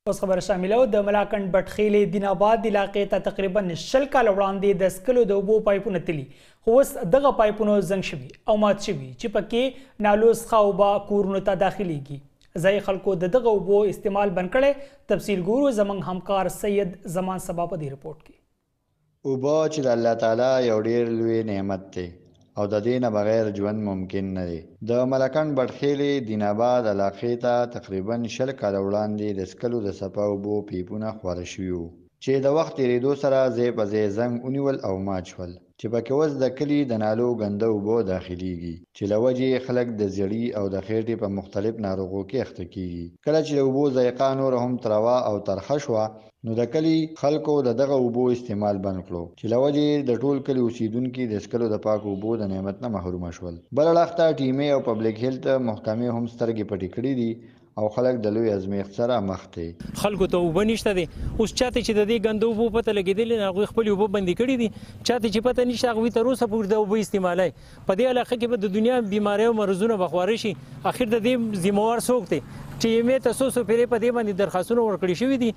اوس خبر شامله د ملاکنډ بټخیلې دین آباد علاقې ته تقریبا 20 کال وړاندې د سکلو د اوبو پایپونه تلي خو اوس دغه پایپونه زنګ شوي او مات شوي چې پکې نالو څخه اوبه کورونو ته داخليږي ځای خلکو دغه اوبو استعمال بند کړي تفصیل ګورو زمنګ همکار سید زمان سبا په دې رپورت کې اوبه چې د الله تعالی یو ډیر لوی نعمت دی او د دې نه بغیر ژوند ممکن نه دی د ملکن بټخیلې دین آباد علاقې ته تقریبا 20 کال وړاندې د سکلو د صفا اوبو پیپونه خواره شوي وو چې د وخت تېرېدو سره ځای په ځای زنګ ونیول او مات شول چې پکې اوس د کلي د نالو ګنده اوبه داخليږي چې له وجې خلک د زیړي او د خېټې په مختلف ناروغو کې اخته کیږي کله چې د اوبو ذایقه نور هم تروا او ترخه شوه نو د کلي خلکو دغه اوبو استعمال بند کړو چې له وجې د ټول کلي اوسیدونکي د سکلو د پاکو اوبو د نعمت نه محروم شول بل اړخ ته ټیمې او پبلک هیلث محکمې هم سترګې پټې کړې دي او خلک د لوی ازمیښت سره مخ دي خلکو ته اوبه نشته دي اوس چاته چې د دې ګندو اوبو پته لګېدلې هغوی خپلې اوبه بندي کړي دي چاته چې پته نشته هغوی تر اوسه پورې د اوبه استعمالوي په دې علاقه کې به د دنیا بیمارۍ او مرضونه به خواره شي اخر د دې ذمهوار څوک دی چې مې تاسو پیرې په دې باندې درخواستونه ورکړي شوي دي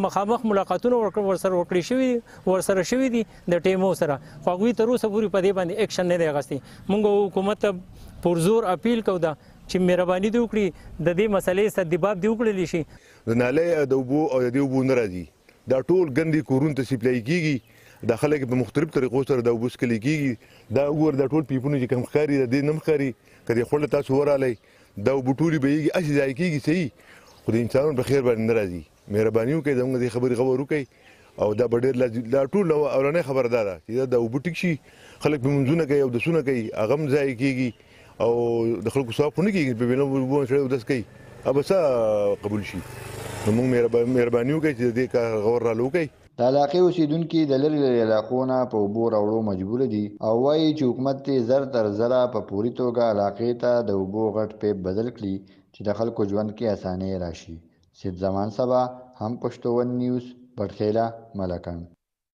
مخامخ ملاقاتونه ورسره ورکړي شوي ورسره شوي دي د ټیمو سره خو هغوی تر اوسه پورې په دې باندې اکشن نه دی اخیستی موږ حکومت ته پرزور اپیل کوو چې مهرباني دې وکړي د دې مسلې سدباب دې وکړلی شي د نالۍ د اوبو او د دې اوبو نه راځي دا ټول ګندې کورونو ته سپلای کېږي دا خلک په مختلف طریقو سره د اوبو څښلي کېږي دا وګوره دا ټول پیپونه چې کوم ښکاري د دې نه ښکاري که دې خوله تاسو ورغلی دا اوبه ټولې بهیږي هسې ځای کېږي صحیح خو د انسانانو په خیر باندې نه راځي مهرباني وکړئ زموږ دې خبرې غور وکړئ او دا به ډېر دا ټول اورنۍ خبره دا ده چې دا د اوبه ټیک شي خلک په منځونه کوي اودسونه کوي هغه هم ځای کېږي او د خلکو ثواب خو نه کېږي په بېلو اوبو سړی اودس کوي به څه قبول شي نو موږ مهرباني وکړئ چې د دې کار غور رالو وکړئ د علاقې اوسیدونکي د لرې علاقو نه په اوبو راوړو مجبور دي او وایي چې حکومت یې زر تر زره په پوري توګه علاقې ته د اوبو غټ پیپ بدل کړي چې د خلکو ژوند کې اسانۍ راشي سید زمان سبا هم پښتو ون نیوز بټخیله ملکن